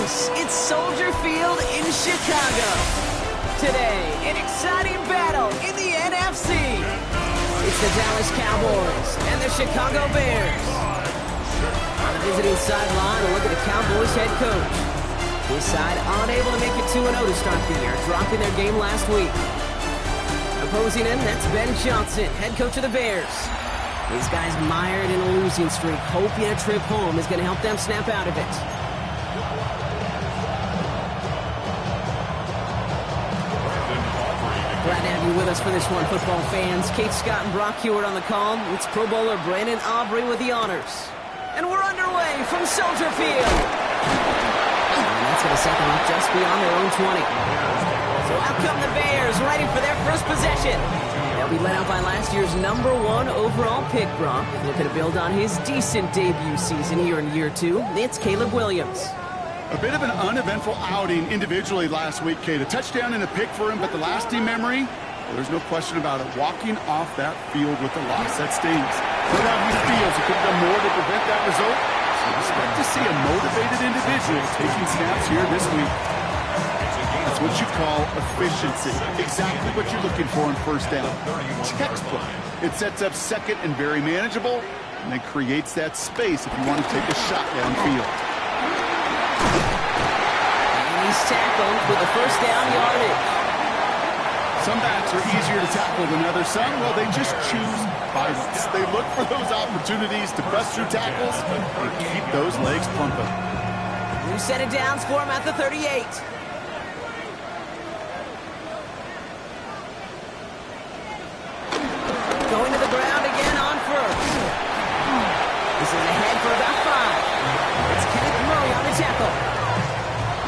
close. It's Soldier Field in Chicago. Today, an exciting battle in the NFC. It's the Dallas Cowboys and the Chicago Bears. On the visiting sideline, a look at the Cowboys head coach. His side unable to make it 2-0 to start the year, dropping their game last week. Opposing him, that's Ben Johnson, head coach of the Bears. These guys mired in a losing streak, hoping a trip home is going to help them snap out of it. Glad to have you with us for this one, football fans. Kate Scott and Brock Hewitt on the call. It's Pro Bowler Brandon Aubrey with the honors. And we're underway from Soldier Field. And that's going to set them up just beyond their own 20. So out come the Bears, ready for their first possession. They'll be led out by last year's #1 overall pick, Brock. Looking to build on his decent debut season here in year 2. It's Caleb Williams. A bit of an uneventful outing individually last week, Kate. A touchdown and a pick for him, but the lasting memory, well, there's no question about it. Walking off that field with the loss, that stings. No doubt he feels he could have done more to prevent that result. So expect to see a motivated individual taking snaps here this week. That's what you call efficiency. Exactly what you're looking for in first down. Textbook. It sets up second and very manageable, and then creates that space if you want to take a shot downfield. And he's tackled with the first down yardage. Some backs are easier to tackle than others. Some, well, they just choose violence. They look for those opportunities to bust through tackles and keep those legs pumping. New set of downs for him at the 38. Going to the ground again on first. This is ahead for about 5. It's Kenneth Murray on the tackle.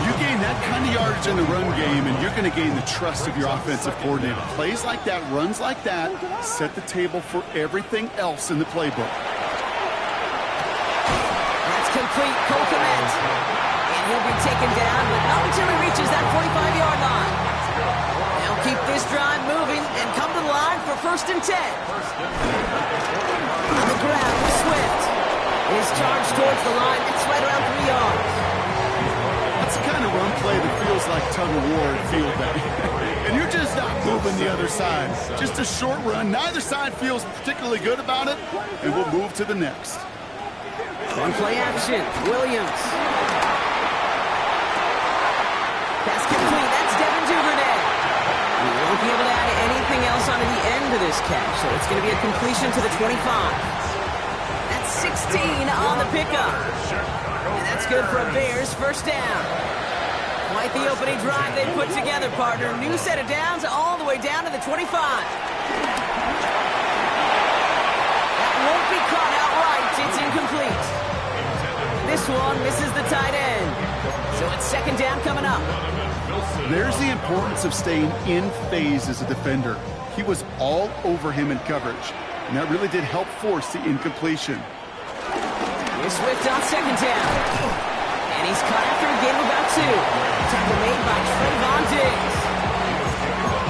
You gain that kind of yardage in the run game, and you're going to gain the trust of your offensive coordinator. Plays like that, runs like that, set the table for everything else in the playbook. That's complete. Cole Kmet. And he'll be taken down, but not until he reaches that 45-yard line. They'll keep this drive moving and come to the line for 1st and 10. On the ground with Swift. His charge towards the line. It's right around 3 yards. That's the kind of run play that feels like tug-of-war at field day. And you're just not moving the other side. Just a short run. Neither side feels particularly good about it, and we'll move to the next. One play action. Williams. Pass complete. That's Devin Duvernay. He won't be able to add anything else onto the end of this catch, so it's going to be a completion to the 25. That's 16 on the pickup. And that's good for a Bears first down. Quite the opening drive they put together, partner. New set of downs all the way down to the 25. That won't be caught outright. It's incomplete. This one misses the tight end. So it's 2nd down coming up. There's the importance of staying in phase as a defender. He was all over him in coverage, and that really did help force the incompletion. Here's Swift on 2nd down. And he's caught after a gain of about 2. Tackle made by Trayvon Diggs.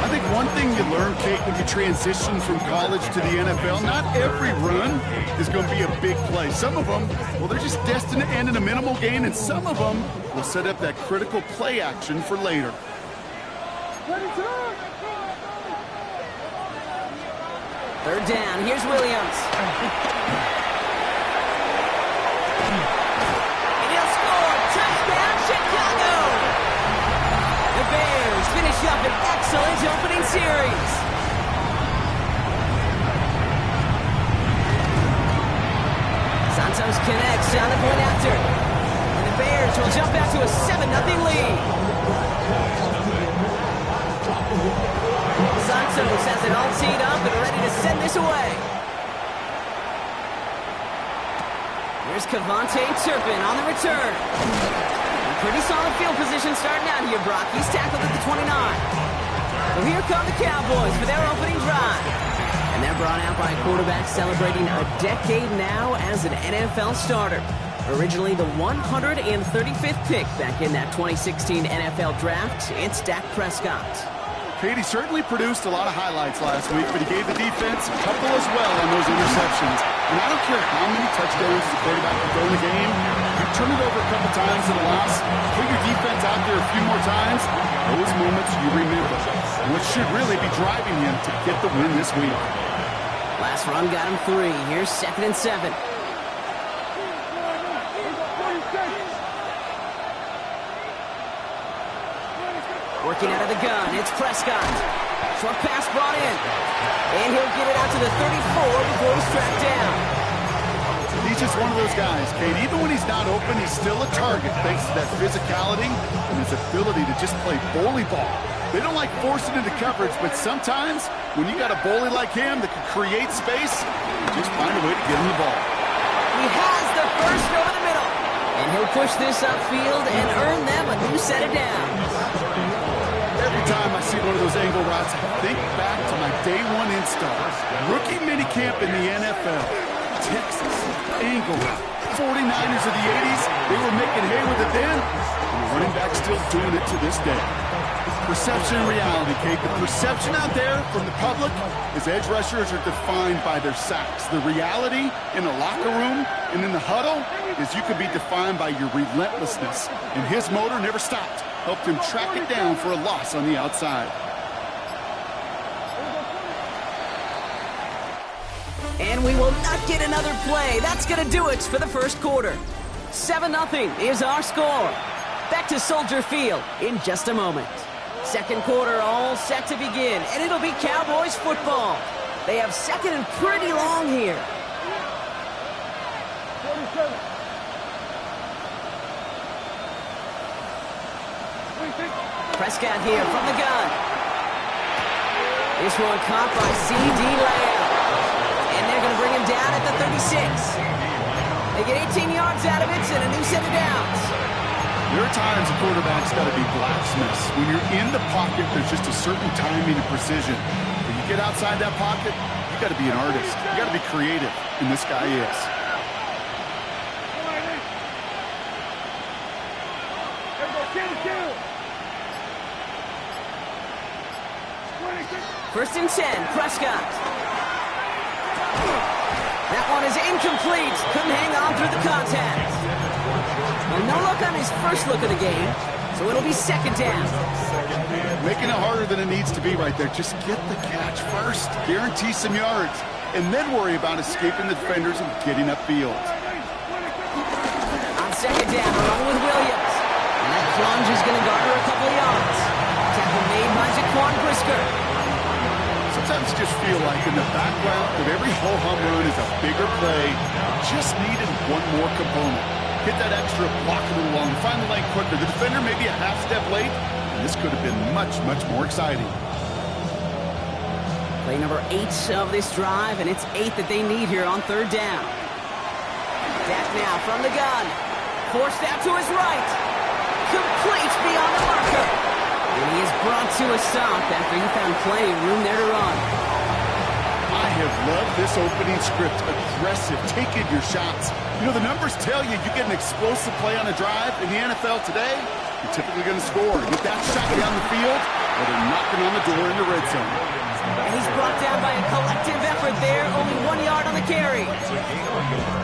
I think one thing you learn, Kate, when you transition from college to the NFL, not every run is going to be a big play. Some of them, well, they're just destined to end in a minimal gain, and some of them will set up that critical play action for later. 3rd down. Here's Williams. The Bears finish up an excellent opening series. Santos connects on the point after. And the Bears will jump back to a 7-0 lead. Santos has it all teed up and ready to send this away. Here's Cavante Turpin on the return. Pretty solid field position starting out here, Brock. He's tackled at the 29. So here come the Cowboys for their opening drive. And they're brought out by a quarterback celebrating a decade now as an NFL starter. Originally the 135th pick back in that 2016 NFL draft, it's Dak Prescott. Katie certainly produced a lot of highlights last week, but he gave the defense a couple as well on those interceptions. And I don't care how many touchdowns the quarterback can throw in the game. You turn it over a couple times in a loss, put your defense out there a few more times, those moments you remember. And what should really be driving him to get the win this week. Last run got him 3. Here's 2nd and 7. Working out of the gun, it's Prescott. Short pass brought in. And he'll get it out to the 34 before he's tracked down. He's just one of those guys, Kate. Even when he's not open, he's still a target thanks to that physicality and his ability to just play bully ball. They don't like forcing into coverage, but sometimes when you got a bully like him that can create space, you just find a way to get him the ball. He has the first over the middle. And he'll push this upfield and earn them a new set of downs. Every time I see one of those angle routes, I think back to my day one install. Rookie minicamp in the NFL. Texas, angle route. 49ers of the 80s, they were making hay with it then, and the running back's still doing it to this day. Perception and reality, Kate. The perception out there from the public is edge rushers are defined by their sacks. The reality in the locker room and in the huddle is you can be defined by your relentlessness. And his motor never stopped. Helped him track it down for a loss on the outside. And we will not get another play. That's going to do it for the first quarter. 7-0 is our score. Back to Soldier Field in just a moment. Second quarter all set to begin, and it'll be Cowboys football. They have second and pretty long here. Prescott here from the gun. This one caught by C.D. Lamb. And they're going to bring him down at the 36. They get 18 yards out of it and a new set of downs. There are times a quarterback's got to be blacksmiths. When you're in the pocket, there's just a certain timing and precision. When you get outside that pocket, you got to be an artist. You got to be creative, and this guy is. First and 10, Prescott. That one is incomplete. Couldn't hang on through the contact. Well, no look on his first look of the game, so it'll be second down. Making it harder than it needs to be right there. Just get the catch first. Guarantee some yards. And then worry about escaping the defenders and getting upfield. On second down, along with Williams. And that plunge is going to garner a couple of yards. Tackle made by Jaquan Brisker. Sometimes you just feel like in the background of every ho-hum run is a bigger play. Just needed one more component. Hit that extra, block a little long, find the lane quicker. The defender maybe a half step late, and this could have been much, much more exciting. Play number 8 of this drive, and it's 8 that they need here on third down. Dak now from the gun. Forced out to his right. Complete beyond the marker. And he is brought to a stop after he found plenty of room there to run. I have loved this opening script. Aggressive, taking your shots. You know, the numbers tell you get an explosive play on a drive in the NFL today, you're typically going to score. Get that shot down the field, or they're knocking on the door in the red zone. And he's brought down by a collective effort there, only 1 yard on the carry.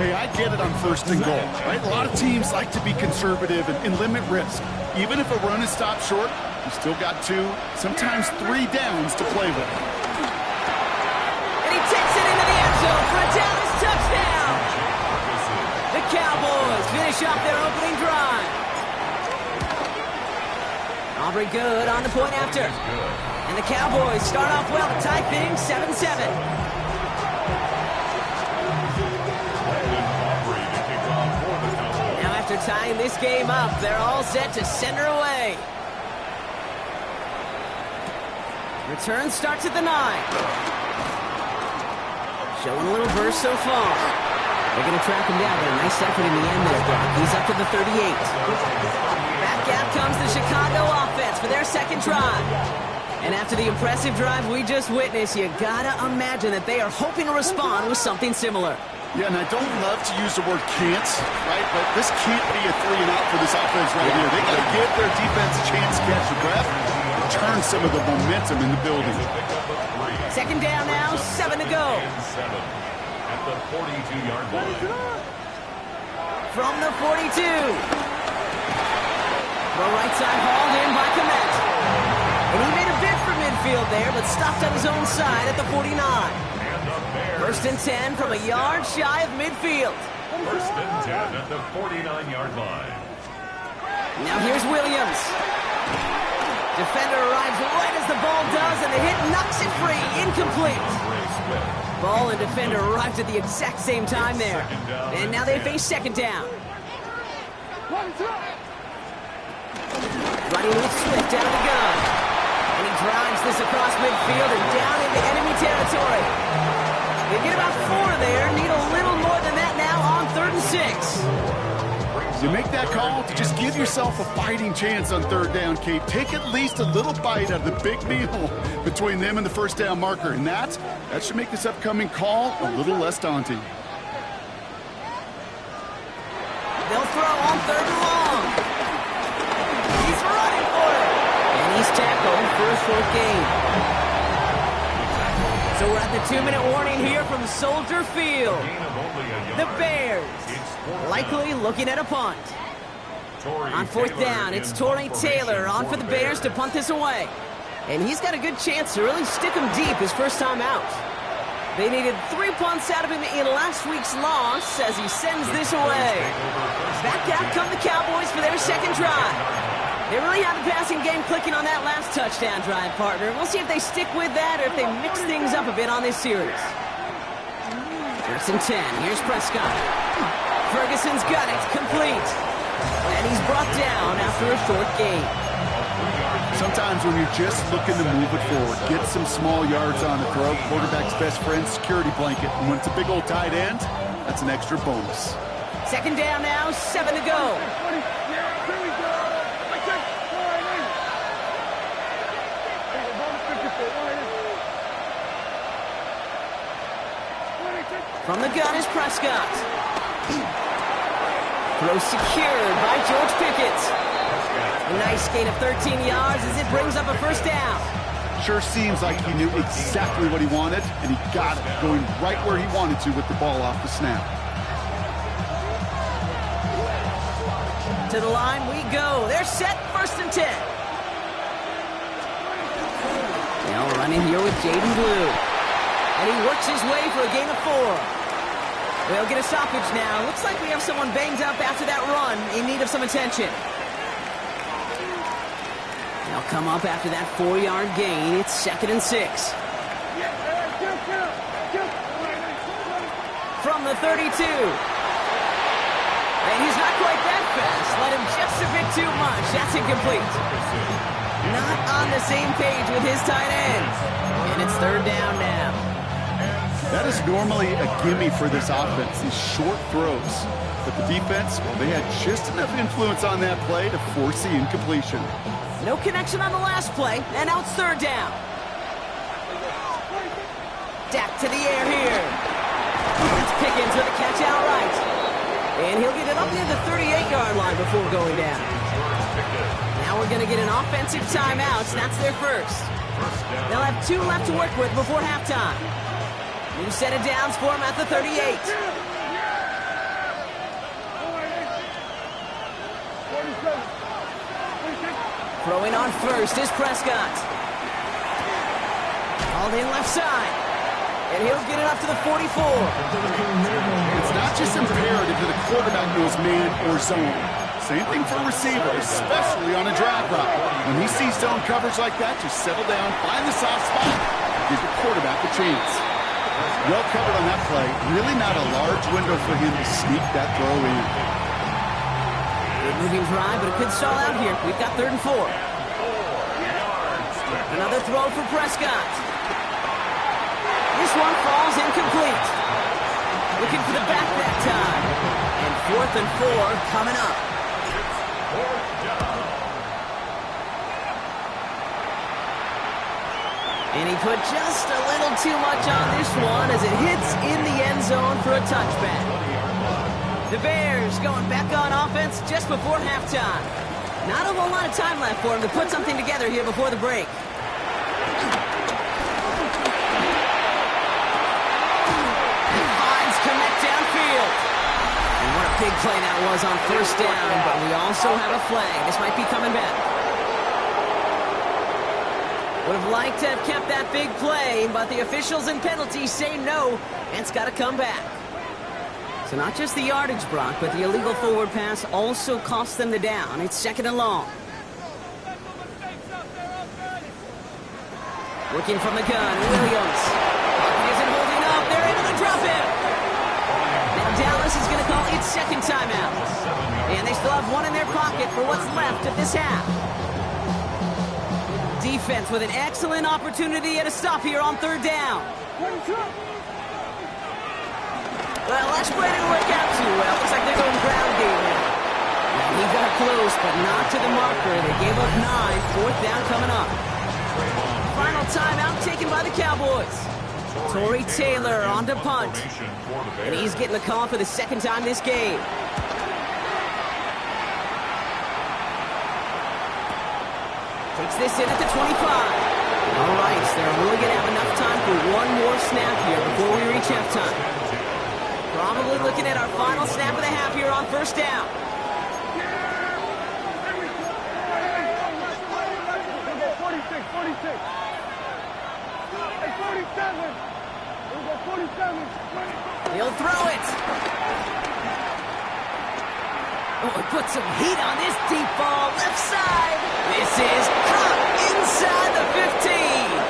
Hey, I get it on first and goal, right? A lot of teams like to be conservative and limit risk. Even if a run is stopped short, you still got 2, sometimes 3 downs to play with. And he takes it into the end zone for a Dallas touchdown. The Cowboys finish off their opening drive. Aubrey good on the point after. And the Cowboys start off well to tie things 7-7. Now after tying this game up, they're all set to send her away. Return starts at the 9. Showing a little burst so far. They're going to track him down, but a nice effort in the end there, Brock. He's up to the 38. Back out comes the Chicago offense for their second drive. And after the impressive drive we just witnessed, you got to imagine that they are hoping to respond with something similar. Yeah, and I don't love to use the word can't, right? But this can't be a 3-and-out for this offense right here. They got to give their defense a chance to catch their breath. turn some of the momentum in the building. Second down now, 7 to go. At the 42-yard line. From the 42. The right side hauled in by Komet. And he made a bid for midfield there, but stopped on his own side at the 49. First and 10 from a yard shy of midfield. First and 10 at the 49-yard line. Now here's Williams. Defender arrives right as the ball does, and the hit knocks it free. Incomplete. Ball and defender arrived at the exact same time there. And now they face second down. Running with Swift out of the gun. And he drives this across midfield and down into enemy territory. They get about 4 there. Need a little more than that now on 3rd and 6. You make that call to just give yourself a fighting chance on 3rd down, Kate. Take at least a little bite out of the big meal between them and the first down marker. And that should make this upcoming call a little less daunting. They'll throw on 3rd and long. He's running for it. And he's tackled for a short gain. So we're at the 2-minute warning here from Soldier Field. The Bears likely looking at a punt. On 4th down, it's Torrey Taylor on for the Bears to punt this away. And he's got a good chance to really stick him deep his first time out. They needed 3 punts out of him in last week's loss as he sends this away. Back out come the Cowboys for their second drive. They really have the passing game clicking on that last touchdown drive, partner. We'll see if they stick with that or if they mix things up a bit on this series. First and 10. Here's Prescott. Ferguson's got it. Complete. And he's brought down after a short gain. Sometimes when you're just looking to move it forward, get some small yards on the throw, quarterback's best friend, security blanket. And when it's a big old tight end, that's an extra bonus. Second down now, 7 to go. From the gun is Prescott. Throw secured by George Pickett. A nice gain of 13 yards as it brings up a first down. Sure seems like he knew exactly what he wanted, and he got it, going right where he wanted to with the ball off the snap. To the line we go. They're set, first and 10. Now running here with Jaden Blue. And he works his way for a gain of 4. They'll get a stoppage now. Looks like we have someone banged up after that run in need of some attention. They'll come up after that 4-yard gain. It's 2nd and 6. From the 32. And he's not quite that fast. Let him just a bit too much. That's incomplete. Not on the same page with his tight end. And it's 3rd down now. That is normally a gimme for this offense, these short throws. But the defense, well, they had just enough influence on that play to force the incompletion. No connection on the last play, and now it's 3rd down. Dak to the air here. That's Pickens with a catch outright. And he'll get it up near the 38-yard line before going down. Now we're going to get an offensive timeout. That's their first. They'll have 2 left to work with before halftime. New set of downs for him at the 38. Throwing on first is Prescott. Called in left side. And he'll get it up to the 44. It's not just imperative that the quarterback knows man or zone. Same thing for a receiver, especially on a drag route. When he sees zone coverage like that, just settle down, find the soft spot, give the quarterback a chance. Well covered on that play. Really not a large window for him to sneak that throw in. Good moving drive, but it could stall out here. We've got 3rd and 4. Another throw for Prescott. This one falls incomplete. Looking for the back that time. And 4th and 4 coming up. And he put just a little too much on this one as it hits in the end zone for a touchback. The Bears going back on offense just before halftime. Not a whole lot of time left for him to put something together here before the break. What a big play that was on first down, but we also have a flag. This might be coming back. Would have liked to have kept that big play, but the officials and penalties say no, and it's got to come back. So not just the yardage, Brock, but the illegal forward pass also cost them the down. It's 2nd and long. Looking from the gun, Williams. He isn't holding up. They're able to drop him. Dallas is going to call its 2nd timeout. And they still have one in their pocket for what's left of this half. Defense with an excellent opportunity at a stop here on 3rd down. Well, last play didn't work out too well. Looks like they're going ground game now. He got close, but not to the marker. They gave up 9. 4th down coming up. Final timeout taken by the Cowboys. Torrey Taylor on to punt. And he's getting the call for the 2nd time this game. Takes this in at the 25. All right, so they're really going to have enough time for one more snap here before we reach halftime. Probably looking at our final snap of the half here on 1st down. He'll throw it. Oh, put some heat on this deep ball. Left side. This is caught inside the 15.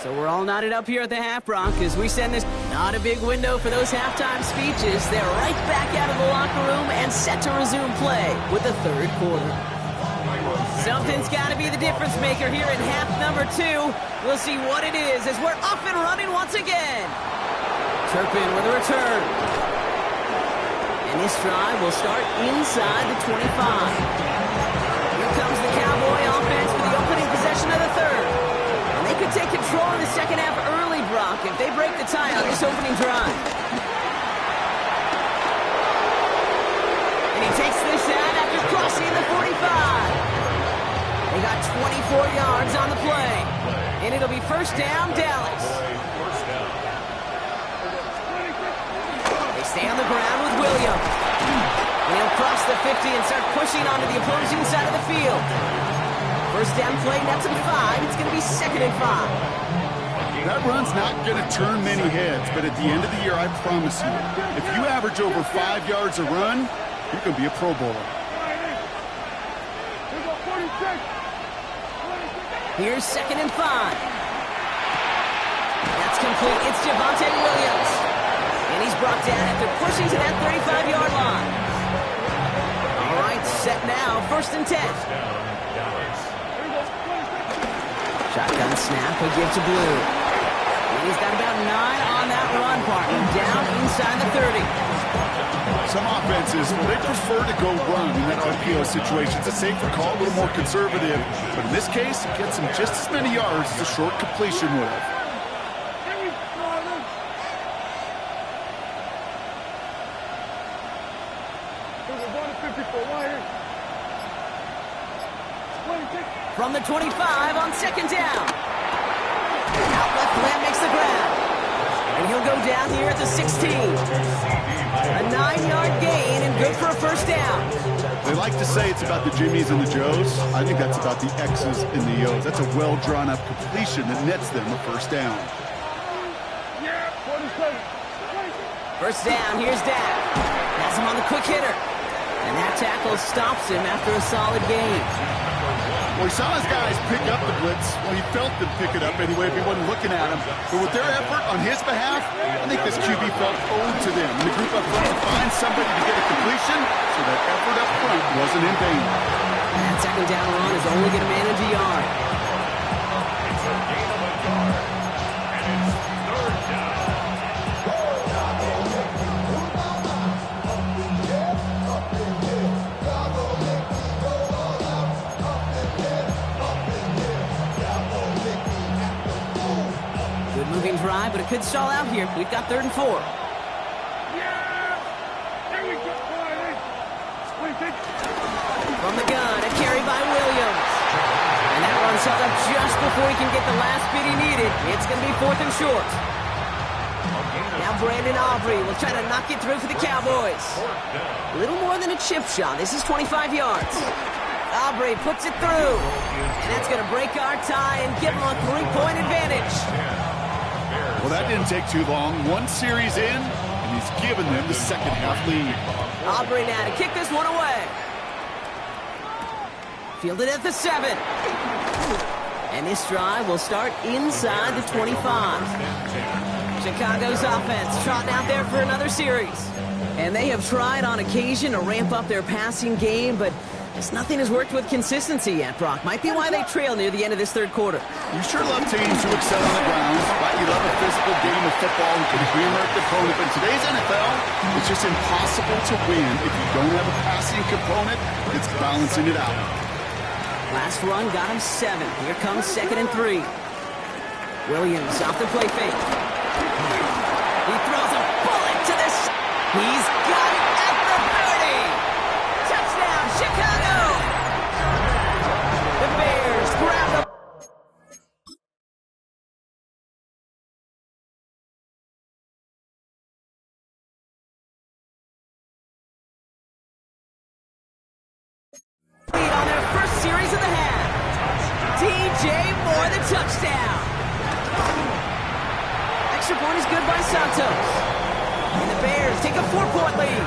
So we're all knotted up here at the half, Brock, as we send this. Not a big window for those halftime speeches. They're right back out of the locker room and set to resume play with the 3rd quarter. Something's got to be the difference maker here in half number 2. We'll see what it is as we're up and running once again. Turpin with a return. And this drive will start inside the 25. Here comes the Cowboy offense for the opening possession of the 3rd. And they could take control in the 2nd half early, Brock, if they break the tie on this opening drive. And he takes this out after crossing the 45. They got 24 yards on the play. And it'll be 1st down, Dallas. They stay on the ground with Williams. And he'll cross the 50 and start pushing onto the opposing side of the field. 1st down play, that's at 5. It's going to be 2nd and 5. That run's not going to turn many heads, but at the end of the year, I promise you, if you average over 5 yards a run, you're going to be a Pro Bowler. Here's 2nd and 5. That's complete. It's Javonte Williams. And he's brought down after pushing to that 35-yard line. All right, set now. 1st and 10. Shotgun snap, a give to Blue. And he's got about 9 on that run, partner. Down inside the 30. Some offenses, well, they prefer to go run in that RPO situation. It's a safer call, a little more conservative. But in this case, it gets him just as many yards as a short completion would have. From the 25 on 2nd down. Out left, Lamb makes the grab. And he'll go down here at the 16. A 9-yard gain and good for a 1st down. They like to say it's about the Jimmies and the Joes. I think that's about the X's and the O's. That's a well-drawn-up completion that nets them a 1st down. 1st down, here's Dak. Has him on the quick hitter. And that tackle stops him after a solid gain. Well, he saw his guys pick up the blitz. Well, he felt them pick it up anyway if he wasn't looking at him. But with their effort on his behalf, I think this QB felt owed to them. And the group up front to find somebody to get a completion, so that effort up front wasn't in vain. That 2nd down run is only going to manage a yard. It's a gain of a yard. And it's 3rd down. Moving drive, but it could stall out here. We've got 3rd and 4. From the gun, a carry by Williams. And that one's held up just before he can get the last bit he needed. It's going to be 4th and short. Now Brandon Aubrey will try to knock it through for the Cowboys. A little more than a chip shot. This is 25 yards. Aubrey puts it through. And that's going to break our tie and give him a 3-point advantage. Well, that didn't take too long. One series in, and he's given them the second half lead. Aubrey now to kick this one away. Fielded at the 7. And this drive will start inside the 25. Chicago's offense trotting out there for another series. And they have tried on occasion to ramp up their passing game, but just nothing has worked with consistency yet, Brock. Might be why they trail near the end of this third quarter. You sure love teams who excel on the ground, but you love a physical game of football who can hammer the opponent. But in today's NFL, it's just impossible to win if you don't have a passing component that's balancing it out. Last run got him 7. Here comes 2nd and 3. Williams off the play fake. He throws a bullet to this. He's got it at the 30. Touchdown, Chicago. The Bears grab the lead on their first series of the half. DJ Moore, the touchdown. Extra point is good by Santos. And the Bears take a 4-point lead.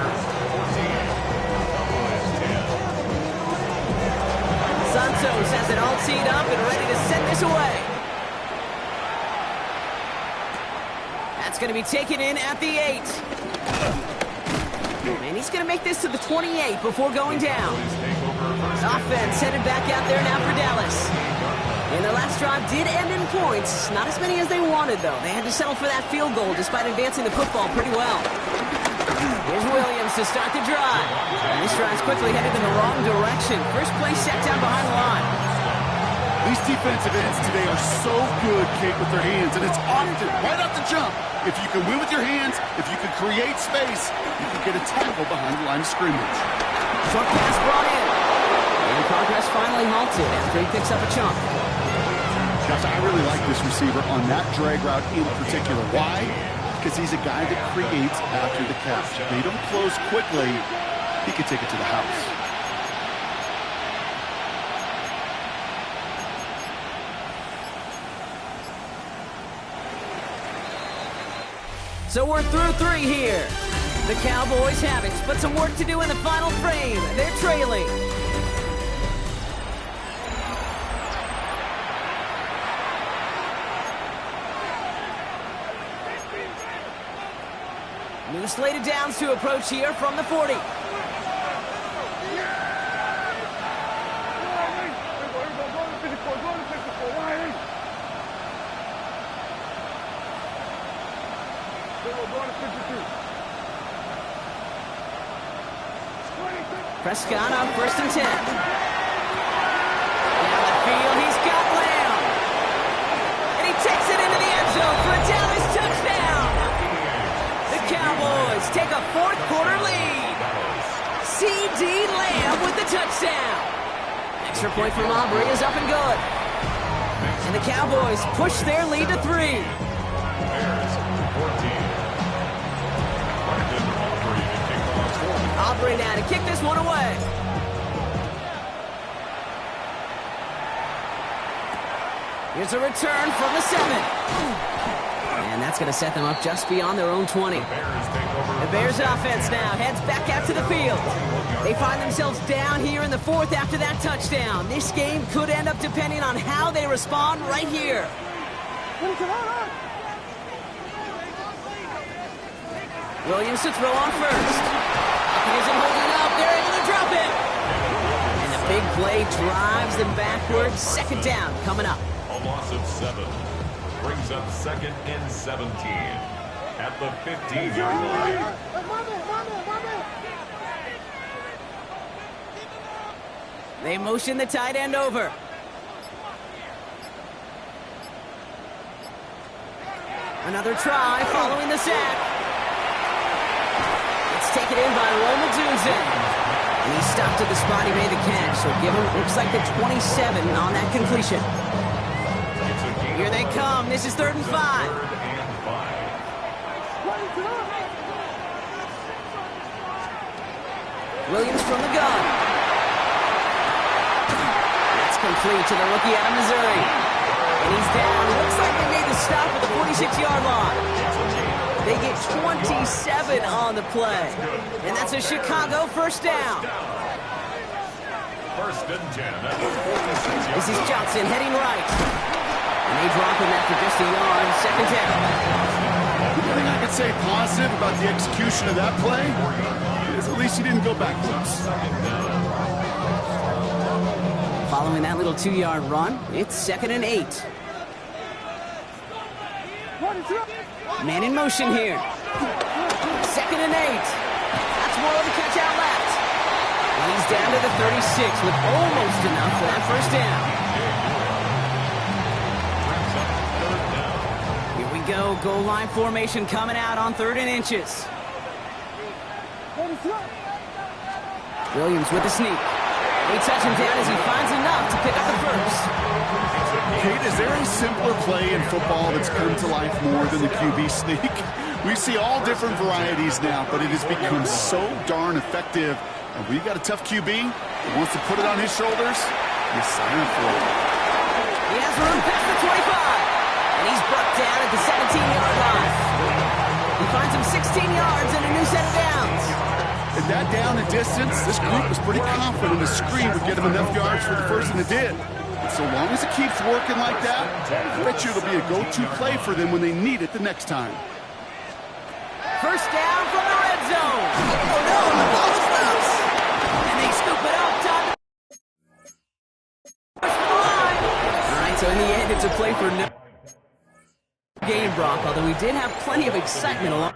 Santos has it all teed up and ready to send this away. That's going to be taken in at the 8. And he's going to make this to the 28 before going down. Offense headed back out there now for Dallas. And their last drive did end in points. Not as many as they wanted, though. They had to settle for that field goal despite advancing the football pretty well. Here's Williams to start the drive. And this drive's quickly headed in the wrong direction. First play set down behind the line. These defensive ends today are so good, Kate, with their hands, and it's often right off the jump. If you can win with your hands, if you can create space, you can get a tackle behind the line of scrimmage. Short pass brought in. And progress finally halted after he picks up a chunk. Gosh, I really like this receiver on that drag route in particular. Why? Because he's a guy that creates after the catch. They don't close quickly. He can take it to the house. So we're through 3 here. The Cowboys have it, but some work to do in the final frame. They're trailing. New slated downs to approach here from the 40. Prescott on 1st and 10. Down the field, he's got Lamb. And he takes it into the end zone for a Dallas touchdown. The Cowboys take a 4th quarter lead. C.D. Lamb with the touchdown. Extra point from Aubrey is up and good. And the Cowboys push their lead to 3. Aubrey now to kick this one away. Here's a return from the 7. And that's going to set them up just beyond their own 20. The Bears offense now heads back out to the field. They find themselves down here in the 4th after that touchdown. This game could end up depending on how they respond right here. Williams to throw on 1st. Isn't holding up. They're able to drop it. And the big play drives them backwards. 2nd down coming up. A loss of 7 brings up 2nd and 17 at the 15-yard line. They motion the tight end over. Another try following the sack. Taken in by Roma Dunzen. And he stopped at the spot he made the catch, so give him, looks like the 27 on that completion. Here they come. This is 3rd and 5. Williams from the gun. That's complete to the rookie out of Missouri. And he's down. Looks like they made the stop at the 46-yard line. They get 27 on the play. And that's a Chicago first down. First and 10 at the 46. This is Johnson heading right. And they drop him after just a yard. Second down. The thing I could say positive about the execution of that play is at least he didn't go backwards. Following that little 2-yard run, it's 2nd and 8. Man in motion here. 2nd and 8. That's more of the catch out left. And he's down to the 36 with almost enough for that first down. Here we go. Goal line formation coming out on 3rd and inches. Williams with the sneak. They touch him down as he finds enough to pick up the first. Kate, is there a simpler play in football that's come to life more than the QB sneak? We see all different varieties now, but it has become so darn effective. And we've got a tough QB that wants to put it on his shoulders. You sign up for it. He has room past the 25. And he's brought down at the 17-yard line. He finds him 16 yards and a new set of downs. At that down and distance, this group was pretty confident a screen would get him enough yards for the first, and it did. And so long as it keeps working like that, I bet you it'll be a go-to play for them when they need it the next time. First down from the red zone. Oh, no, the ball is loose. And they scoop it up. All right, so in the end, it's a play for no game, Brock, although we did have plenty of excitement along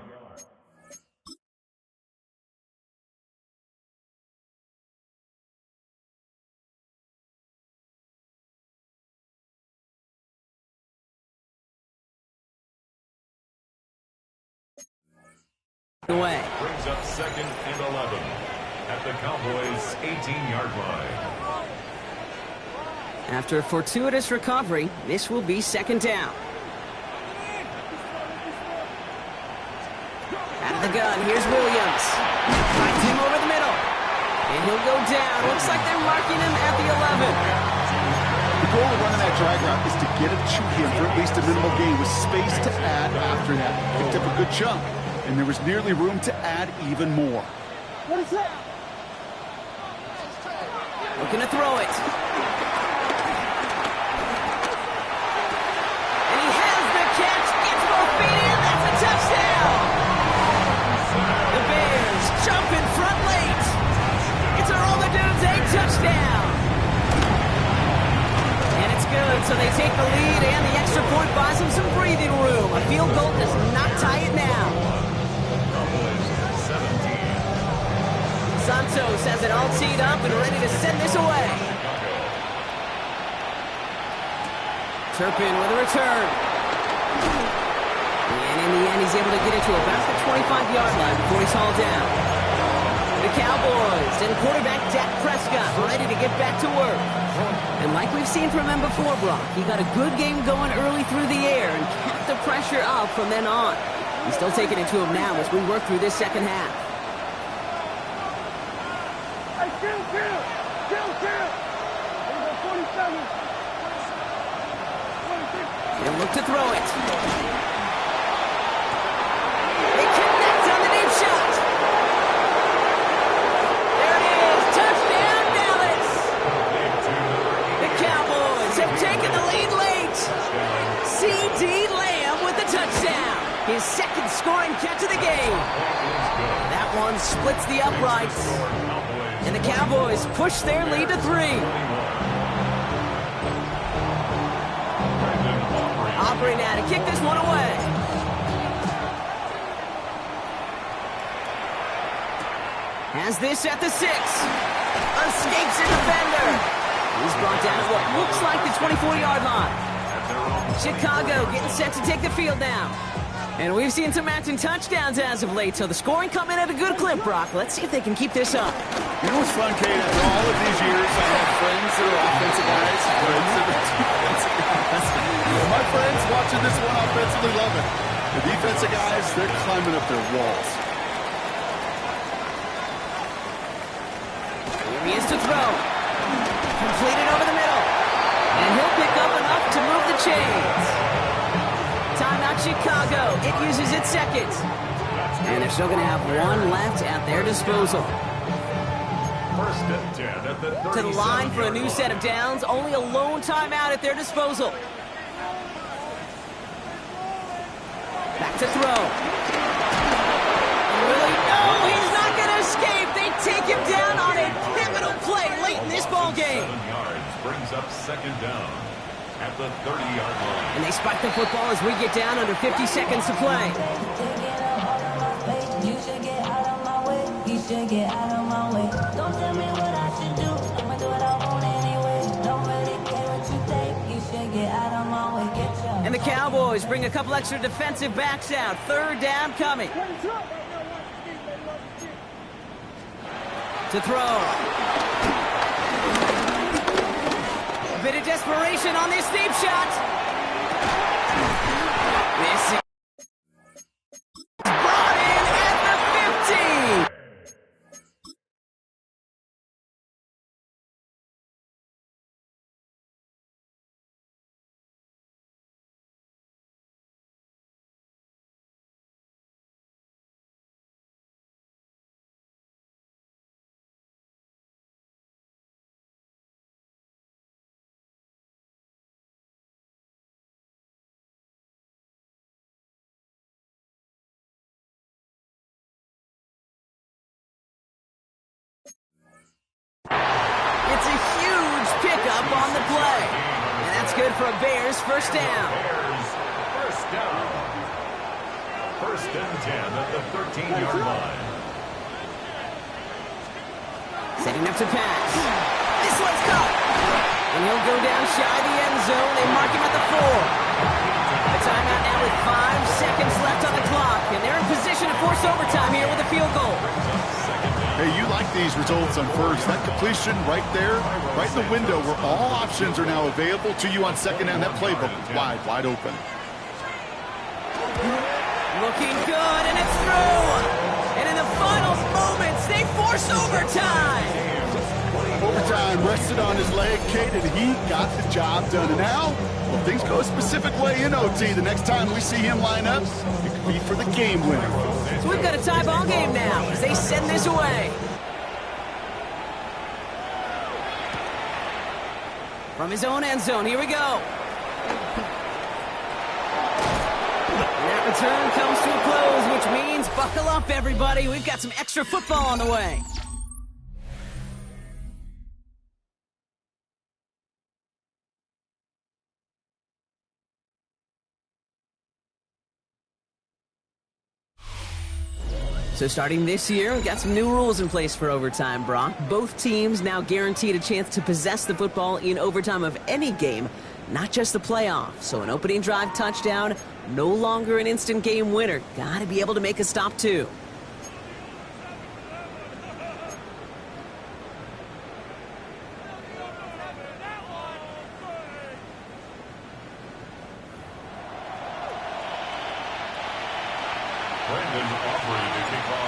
the way. Brings up 2nd and 11 at the Cowboys' 18-yard line. After a fortuitous recovery, this will be 2nd down. Out of the gun, here's Williams. Finds him over the middle. And he'll go down. Looks like they're marking him at the 11. The goal of running that drag route is to get it to him for at least a minimal gain with space to add after that. Picked up a good chunk, and there was nearly room to add even more. What is that? Looking to throw it. And he has the catch. Gets both feet in. That's a touchdown. The Bears jump in front late. It's a roll the dudes, a touchdown. And it's good, so they take the lead, and the extra point buys them some breathing room. A field goal does not tie it now. Santos has it all teed up and ready to send this away. Turpin with a return. And in the end, he's able to get it to about the 25-yard line before he's hauled down. The Cowboys and quarterback Dak Prescott ready to get back to work. And like we've seen from him before, Brock, he got a good game going early through the air and kept the pressure up from then on. He's still taking it to him now as we work through this second half. He'll look to throw it. They connect on the deep shot. There it is. Touchdown, Dallas. The Cowboys have taken the lead late. C.D. Lamb with the touchdown. His second scoring catch of the game. That one splits the uprights. And the Cowboys push their lead to 3. Aubrey now to kick this one away. Has this at the 6. Escapes a defender. He's brought down at what looks like the 24-yard line. At their Chicago getting set to take the field now. And we've seen some matching touchdowns as of late, so the scoring coming at a good clip, Brock. Let's see if they can keep this up. You know what's fun, Kate? After all of these years, I have friends that are offensive guys, friends that are defensive guys. My friends watching this one offensively love it. The defensive guys, they're climbing up their walls. Here he is to throw. Completed over the middle. And he'll pick up enough to move the chains. Timeout Chicago. It uses its seconds. And they're still going to have one left at their disposal. First and 10 at the 37-yard To the line for a new set of downs. Only a lone timeout at their disposal. Back to throw. Really? No, he's not going to escape. They take him down on a pivotal play late in this ball game. 7 yards brings up second down at the 30-yard line. And they spike the football as we get down under 50 seconds to play. You should get out of my way. You should get out of my way. Don't tell me what I should do. I'ma do what I want anyway. Don't really care what you think. You should get out of my way. Get your And the Cowboys bring a couple extra defensive backs out. Third down coming. To throw. A bit of desperation on this deep shot. Missing. Brought in at the 15. It's a huge pickup on the play. And that's good for a Bears first down. Bears first down. First and 10 at the 13-yard line. Setting up to pass. This one's caught. And he'll go down shy of the end zone. They mark him at the 4. A timeout now with 5 seconds left on the clock. And they're in position to force overtime here with a field goal. Hey, you like these results on first. That completion right there, right in the window where all options are now available to you on second down. That playbook is wide open. Looking good, and it's through. And in the final moments, they force overtime. Overtime rested on his leg, Kate, and he got the job done. And now, well, things go a specific way in OT. The next time we see him line up, it could be for the game winner. So we've got a tie ball game now as they send this away. From his own end zone, here we go. And that return comes to a close, which means buckle up, everybody. We've got some extra football on the way. So starting this year, we've got some new rules in place for overtime, Brock. Both teams now guaranteed a chance to possess the football in overtime of any game, not just the playoffs. So an opening drive touchdown, no longer an instant game winner. Got to be able to make a stop, too.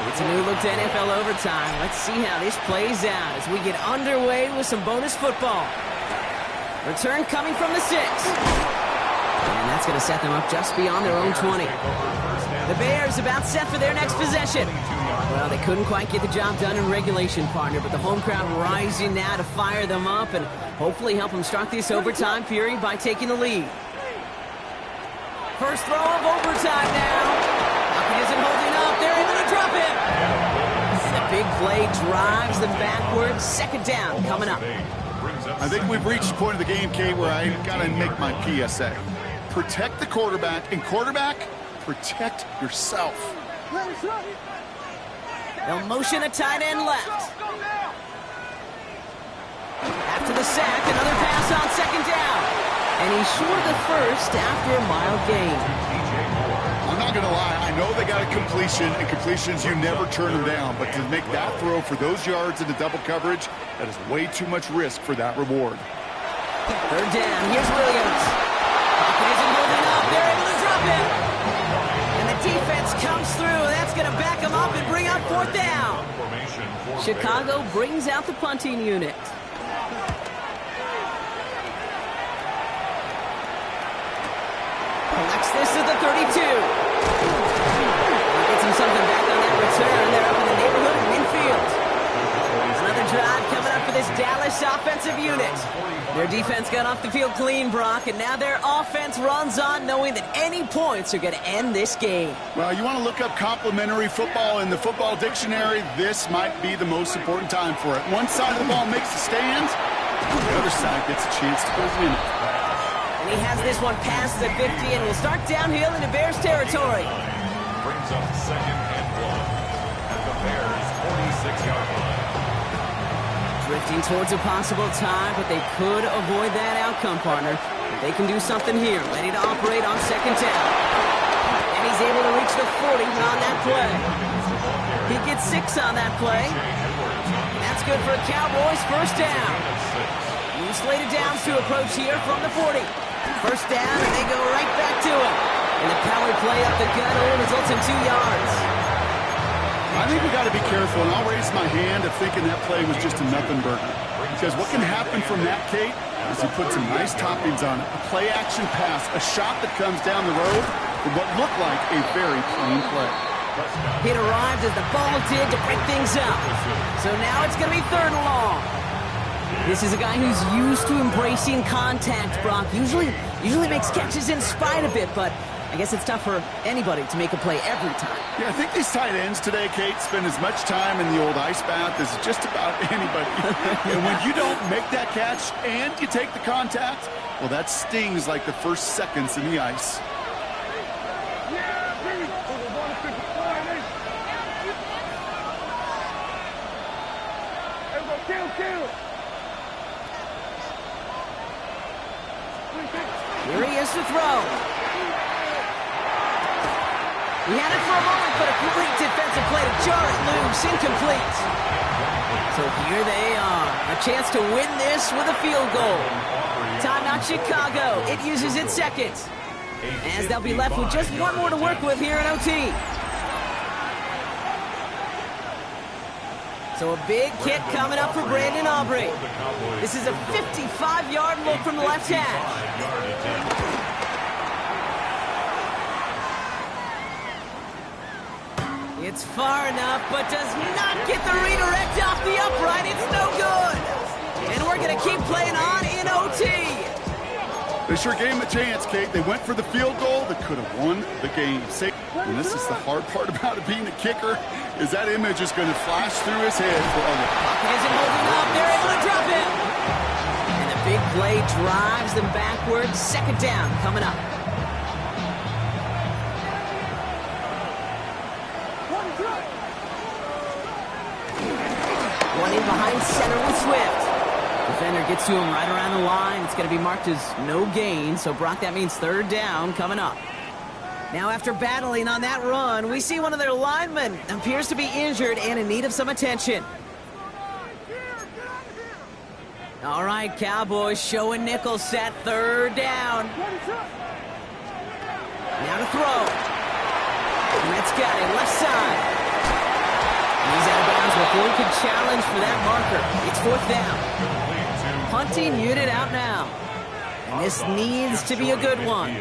It's a new look to NFL overtime. Let's see how this plays out as we get underway with some bonus football. Return coming from the 6. And that's going to set them up just beyond their own 20. The Bears about set for their next possession. Well, they couldn't quite get the job done in regulation, partner, but the home crowd rising now to fire them up and hopefully help them start this overtime period by taking the lead. First throw of overtime now. He isn't holding up. They're able to drop him. The big play drives them backwards. Second down coming up. I think we've reached the point of the game, Kate, where I got to make my PSA. Protect the quarterback, and quarterback, protect yourself. They'll motion a tight end left. After the sack, another pass on second down. And he's short of the first after a mild gain. I'm not going to lie. I know they got a completion, and completions, you never turn them down. But to make that throw for those yards into double coverage, that is way too much risk for that reward. Third down. Here's Williams. Pocket isn't holding up. They're able to drop him. And the defense comes through. That's going to back him up and bring up fourth down. Chicago brings out the punting unit. Collects this at the 32. Gets him something back on that return. They're up in the neighborhood of midfield. Another drive coming up for this Dallas offensive unit. Their defense got off the field clean, Brock, and now their offense runs on knowing that any points are going to end this game. Well, you want to look up complimentary football in the football dictionary. This might be the most important time for it. One side of the ball makes a stand. The other side gets a chance to go win it. And he has this one past the 50 and will start downhill into Bears territory. Brings up second and 1 at the Bears' 46-yard line. Drifting towards a possible tie, but they could avoid that outcome, partner. They can do something here. Ready to operate on second down. And he's able to reach the 40 on that play. He gets 6 on that play. That's good for a Cowboys first down. New slated downs to approach here from the 40. First down, and they go right back to him. And the power play up the gut only results in 2 yards. I think we got to be careful, and I'll raise my hand of thinking that play was just a nothing burger. Because what can happen from that, Kate, is he put some nice toppings on it. A play-action pass, a shot that comes down the road for what looked like a very clean play. It arrived as the ball did to break things up. So now it's going to be third and long. This is a guy who's used to embracing contact, Brock. Usually makes catches in spite of it, but I guess it's tough for anybody to make a play every time. Yeah, I think these tight ends today, Kate, spend as much time in the old ice bath as just about anybody. And when you don't make that catch and you take the contact, well, that stings like the first seconds in the ice. Here he is to throw. He had it for a moment, but a complete defensive play to jar it loose, incomplete. So here they are, a chance to win this with a field goal. Timeout Chicago, it uses its second. As they'll be left with just one more to work with here in OT. So a big kick coming up for Brandon Aubrey. This is a 55-yard look from the left hash. It's far enough, but does not get the redirect off the upright. It's no good. And we're going to keep playing on in OT. They sure gave him a chance, Kate. They went for the field goal that could have won the game. And this is the hard part about it being a kicker, is that image is going to flash through his head forever. Pocket isn't holding up. They're able to drop him. And the big play drives them backwards. Second down coming up. One in behind center with Swift. Defender gets to him right around the line. It's going to be marked as no gain. So, Brock, that means third down coming up. Now, after battling on that run, we see one of their linemen appears to be injured and in need of some attention. All right, Cowboys showing nickel set, third down. Now to throw. Met's got it, left side. He's out of bounds before he can challenge for that marker. It's fourth down. Punting unit out now. And this needs to be a good one.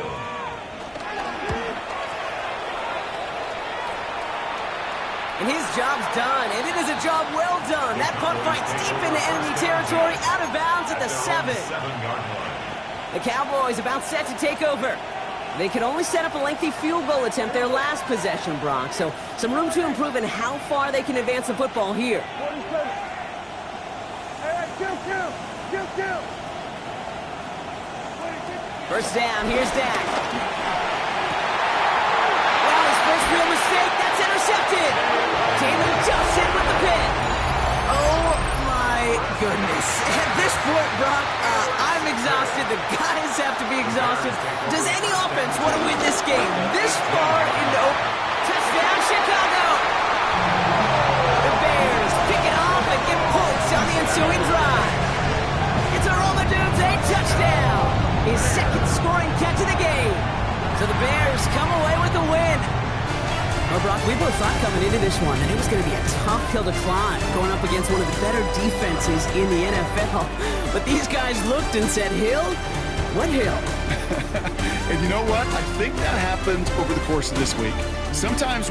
And his job's done, and it is a job well done. That punt fights deep into enemy territory, out of bounds at the 7. The Cowboys about set to take over. They could only set up a lengthy field goal attempt their last possession, Brock. So some room to improve in how far they can advance the football here. First down, here's Dak. Well, his first real mistake, that's intercepted. Taylor Johnson with the pick. Oh, my goodness. At this point, Brock, I'm exhausted. The guys offenses have to be exhausted. Does any offense want to win this game this far into touchdown Chicago? The Bears pick it off and get points on the ensuing drive. It's a roll the dudes, a touchdown. His second scoring catch of the game. So the Bears come away with the win. Well, Brock, we both thought coming into this one that it was going to be a tough hill to climb, going up against one of the better defenses in the NFL. But these guys looked and said, Hill? What hill? And you know what? I think that happened over the course of this week. Sometimes